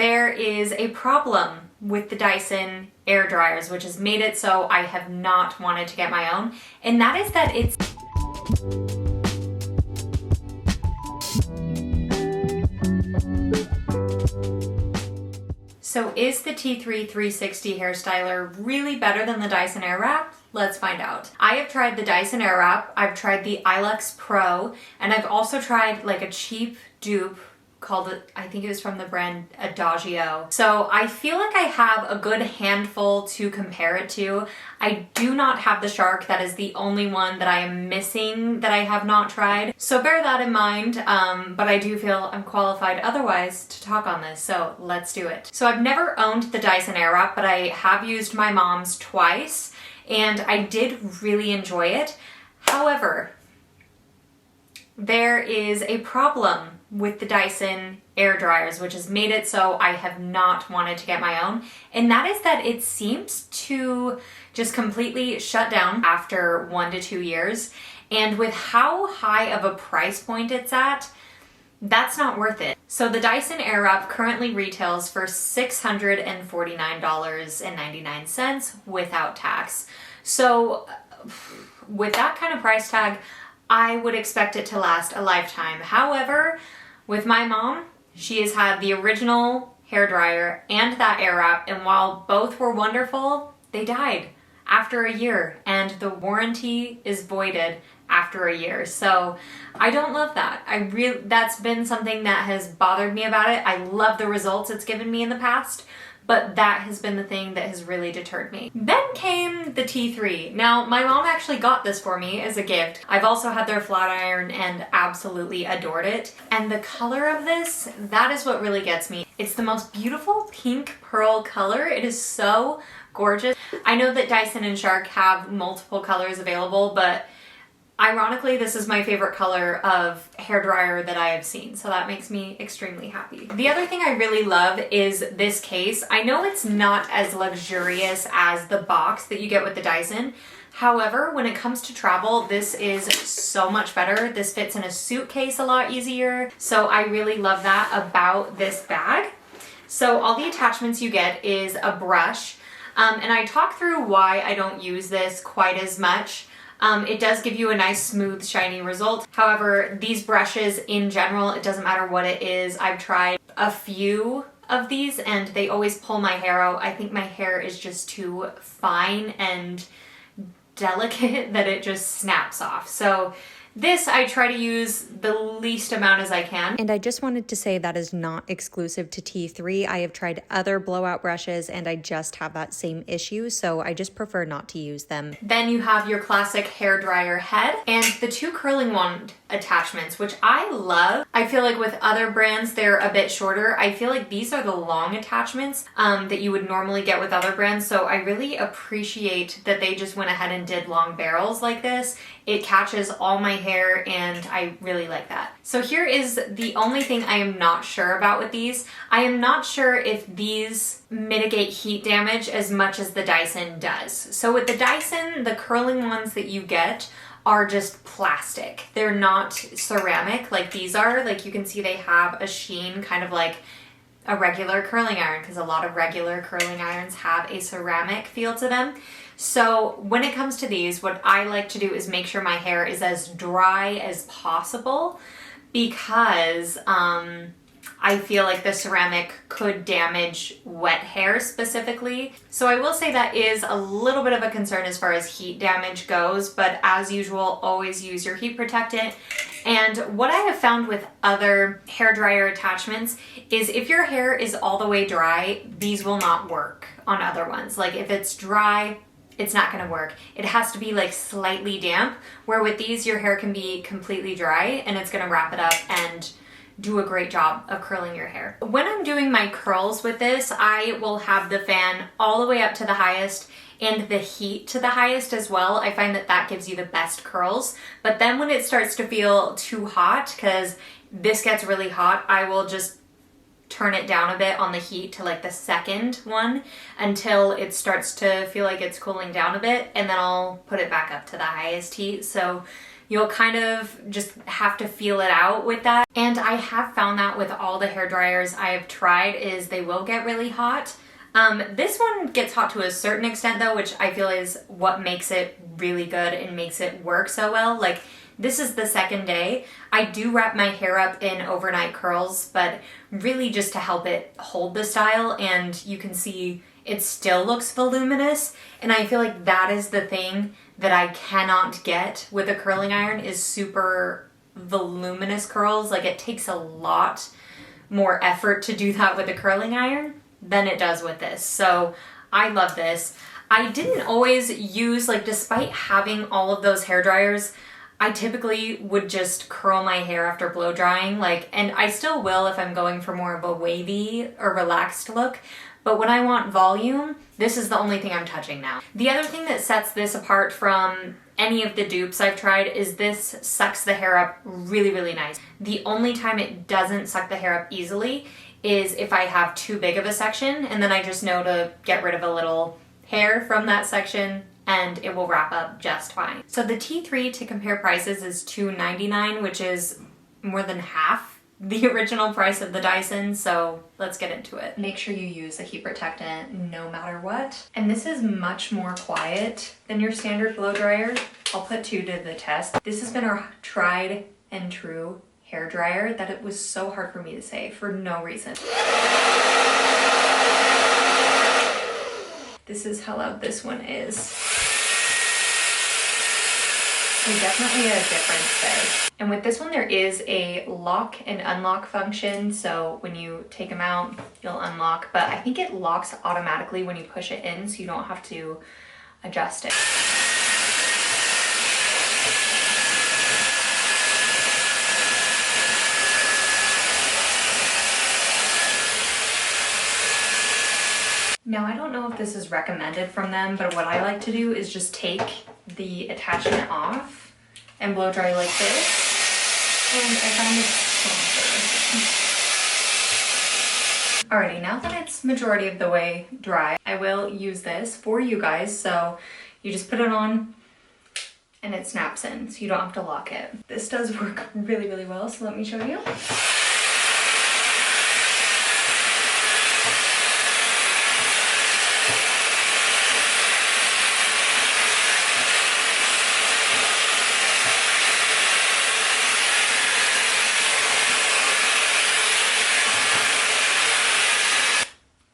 There is a problem with the Dyson air dryers, which has made it so I have not wanted to get my own, and that is that it's So is the T3 360 hair styler really better than the Dyson Airwrap? Let's find out. I have tried the Dyson Airwrap, I've tried the Ilex Pro, and I've also tried like a cheap dupe called, I think it was from the brand Adagio. So I feel like I have a good handful to compare it to. I do not have the Shark. That is the only one that I am missing that I have not tried. So bear that in mind, but I do feel I'm qualified otherwise to talk on this, so let's do it. So I've never owned the Dyson Airwrap, but I have used my mom's twice, and I did really enjoy it. However, there is a problem with the Dyson air dryers, which has made it so I have not wanted to get my own, and that is that it seems to just completely shut down after 1 to 2 years, and with how high of a price point it's at, that's not worth it. So the Dyson Airwrap currently retails for $649.99 without tax. So with that kind of price tag, I would expect it to last a lifetime. However, with my mom, she has had the original hairdryer and that Airwrap, and while both were wonderful, they died after a year, and the warranty is voided after a year. So I don't love that. That's been something that has bothered me about it. I love the results it's given me in the past, but that has been the thing that has really deterred me. Then came the T3. Now, my mom actually got this for me as a gift. I've also had their flat iron and absolutely adored it. And the color of this, that is what really gets me. It's the most beautiful pink pearl color. It is so gorgeous. I know that Dyson and Shark have multiple colors available, but ironically, this is my favorite color of hairdryer that I have seen, so that makes me extremely happy. The other thing I really love is this case. I know it's not as luxurious as the box that you get with the Dyson. However, when it comes to travel, this is so much better. This fits in a suitcase a lot easier, so I really love that about this bag. So all the attachments you get is a brush, and I talk through why I don't use this quite as much. It does give you a nice, smooth, shiny result. However, these brushes in general, it doesn't matter what it is. I've tried a few of these and they always pull my hair out. I think my hair is just too fine and delicate that it just snaps off. So this I try to use the least amount as I can. And I just wanted to say that is not exclusive to T3. I have tried other blowout brushes and I just have that same issue, so I just prefer not to use them. Then you have your classic hairdryer head and the 2 curling wand attachments, which I love. I feel like with other brands, they're a bit shorter. I feel like these are the long attachments that you would normally get with other brands, so I really appreciate that they just went ahead and did long barrels like this. It catches all my hair and I really like that. So here is the only thing I am not sure about with these. I am not sure if these mitigate heat damage as much as the Dyson does. So with the Dyson, the curling ones that you get are just plastic. They're not ceramic like these are. Like you can see they have a sheen kind of like a regular curling iron, because a lot of regular curling irons have a ceramic feel to them. So when it comes to these, what I like to do is make sure my hair is as dry as possible, because I feel like the ceramic could damage wet hair specifically. So I will say that is a little bit of a concern as far as heat damage goes, but as usual, always use your heat protectant. And what I have found with other hairdryer attachments is if your hair is all the way dry, these will not work on other ones. Like if it's dry, it's not gonna work. It has to be like slightly damp, where with these your hair can be completely dry and it's gonna wrap it up and do a great job of curling your hair. When I'm doing my curls with this, I will have the fan all the way up to the highest and the heat to the highest as well. I find that that gives you the best curls. But then when it starts to feel too hot, because this gets really hot, I will just turn it down a bit on the heat to like the second one until it starts to feel like it's cooling down a bit, and then I'll put it back up to the highest heat. So you'll kind of just have to feel it out with that. And I have found that with all the hair dryers I have tried is they will get really hot. This one gets hot to a certain extent though, which I feel is what makes it really good and makes it work so well. Like, this is the second day. I do wrap my hair up in overnight curls, but really just to help it hold the style, and you can see it still looks voluminous. And I feel like that is the thing that I cannot get with a curling iron is super voluminous curls. Like, it takes a lot more effort to do that with a curling iron than it does with this. So I love this. I didn't always use, like, despite having all of those hair dryers, I typically would just curl my hair after blow drying, like, and I still will if I'm going for more of a wavy or relaxed look. But when I want volume, this is the only thing I'm touching now. The other thing that sets this apart from any of the dupes I've tried is this sucks the hair up really, really nice. The only time it doesn't suck the hair up easily is if I have too big of a section, and then I just know to get rid of a little hair from that section and it will wrap up just fine. So the T3, to compare prices, is $299, which is more than half the original price of the Dyson, so let's get into it. Make sure you use a heat protectant no matter what. And this is much more quiet than your standard blow dryer. I'll put two to the test. This has been our tried and true hair dryer that it was so hard for me to say for no reason. This is how loud this one is. So definitely a difference there. And with this one, there is a lock and unlock function. So when you take them out, you'll unlock, but I think it locks automatically when you push it in, so you don't have to adjust it. Now, I don't know if this is recommended from them, but what I like to do is just take the attachment off and blow dry like this. And I found it's softer. Alrighty, now that it's majority of the way dry, I will use this for you guys. So you just put it on and it snaps in, so you don't have to lock it. This does work really, really well, so let me show you.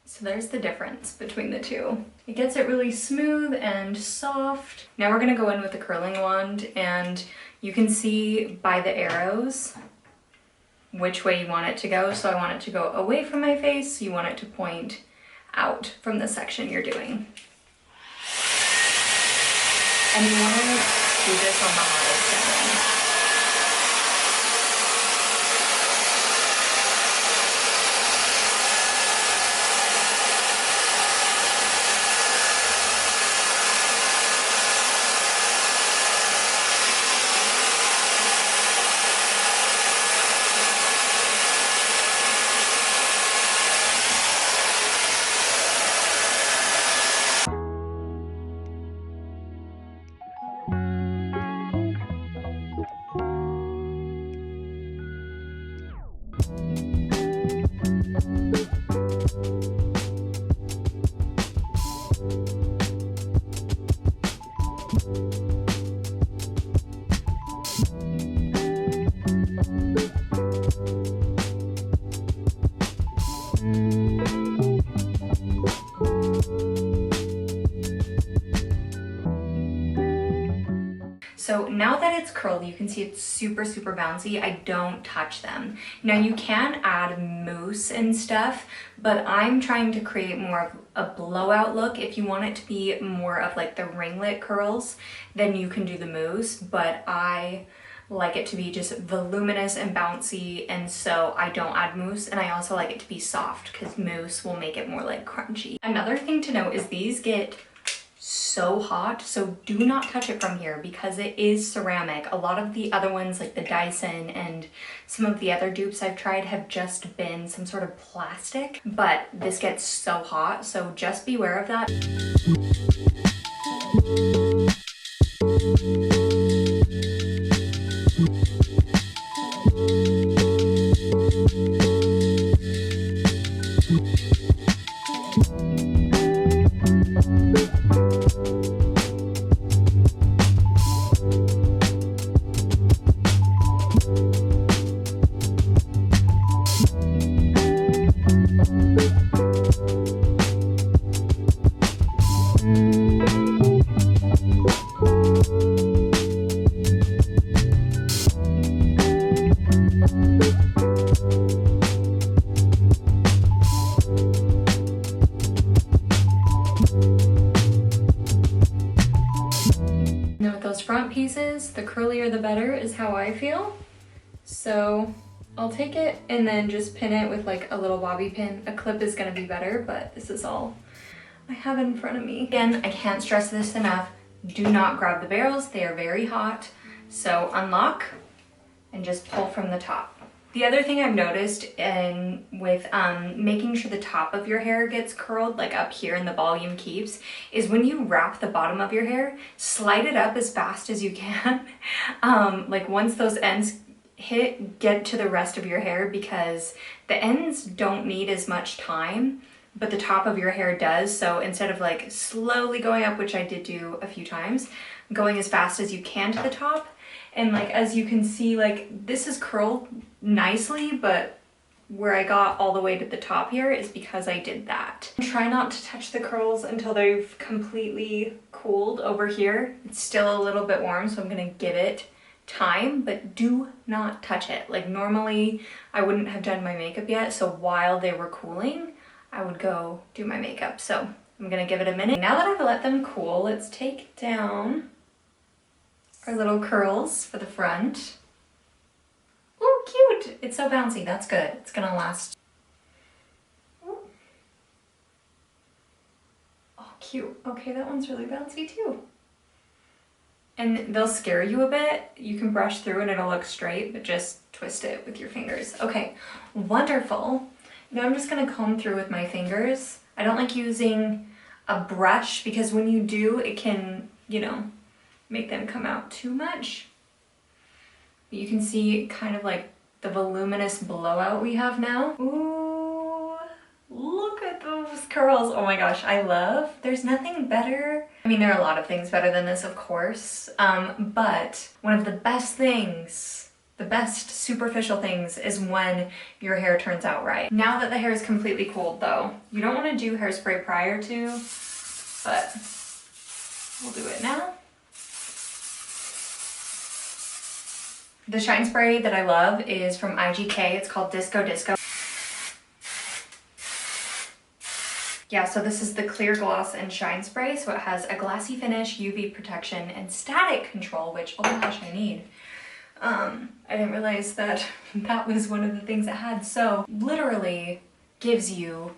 So there's the difference between the two. It gets it really smooth and soft. Now we're gonna go in with the curling wand, and you can see by the arrows which way you want it to go. So I want it to go away from my face. You want it to point out from the section you're doing. And you want to do this on the hottest setting. So now that it's curled, you can see it's super, super bouncy. I don't touch them. Now you can add mousse and stuff, but I'm trying to create more of a blowout look. If you want it to be more of like the ringlet curls, then you can do the mousse, but I like it to be just voluminous and bouncy, and so I don't add mousse, and I also like it to be soft because mousse will make it more like crunchy. Another thing to note is these get so hot, so do not touch it from here because it is ceramic. A lot of the other ones like the Dyson and some of the other dupes I've tried have just been some sort of plastic, but this gets so hot, so just beware of that. Now with those front pieces, the curlier the better is how I feel. So I'll take it and then just pin it with like a little bobby pin. A clip is gonna be better, but this is all I have in front of me. Again, I can't stress this enough. Do not grab the barrels, they are very hot. So unlock and just pull from the top. The other thing I've noticed with making sure the top of your hair gets curled, like up here and the volume keeps, is when you wrap the bottom of your hair, slide it up as fast as you can. Like once those ends hit, get to the rest of your hair, because the ends don't need as much time, but the top of your hair does. So instead of like slowly going up, which I did do a few times, going as fast as you can to the top. And like, as you can see, like this is curled nicely, but where I got all the way to the top here is because I did that. Try not to touch the curls until they've completely cooled over here. It's still a little bit warm, so I'm gonna give it time, but do not touch it. Like normally I wouldn't have done my makeup yet, so while they were cooling, I would go do my makeup. So I'm gonna give it a minute. Now that I've let them cool, let's take down our little curls for the front. Ooh, cute! It's so bouncy, that's good. It's gonna last. Ooh. Oh, cute. Okay, that one's really bouncy too. And they'll scare you a bit. You can brush through and it'll look straight, but just twist it with your fingers. Okay, wonderful. Now I'm just gonna comb through with my fingers. I don't like using a brush because when you do, it can, you know, make them come out too much. You can see kind of like the voluminous blowout we have now. Ooh, look at those curls. Oh my gosh, I love. There's nothing better. I mean, there are a lot of things better than this, of course, but one of the best things, the best superficial things, is when your hair turns out right. Now that the hair is completely cooled though, you don't want to do hairspray prior to, but we'll do it now. The shine spray that I love is from IGK. It's called Disco Disco. Yeah, so this is the clear gloss and shine spray. So it has a glassy finish, UV protection, and static control, which, oh my gosh, I need. I didn't realize that that was one of the things it had. So literally gives you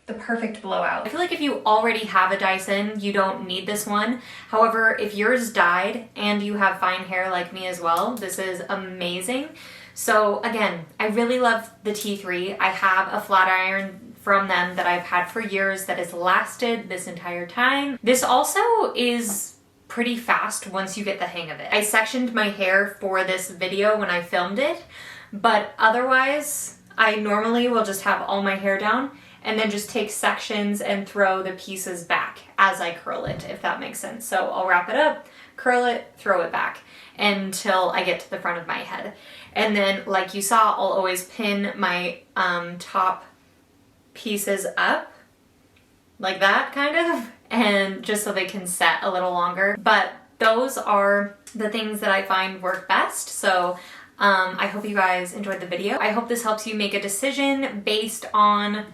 the perfect blowout. I feel like if you already have a Dyson, you don't need this one. However, if yours died and you have fine hair like me as well, this is amazing. So again, I really love the T3. I have a flat iron from them that I've had for years that has lasted this entire time. This also is pretty fast once you get the hang of it. I sectioned my hair for this video when I filmed it, but otherwise I normally will just have all my hair down and then just take sections and throw the pieces back as I curl it, if that makes sense. So I'll wrap it up, curl it, throw it back until I get to the front of my head. And then, like you saw, I'll always pin my top pieces up like that, kind of, and just so they can set a little longer. But those are the things that I find work best. So I hope you guys enjoyed the video. I hope this helps you make a decision based on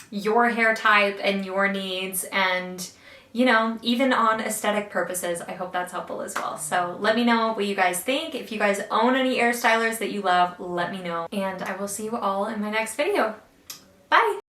your hair type and your needs, and you know, even on aesthetic purposes. I hope that's helpful as well. So let me know what you guys think. If you guys own any hair stylers that you love, let me know, and I will see you all in my next video. Bye!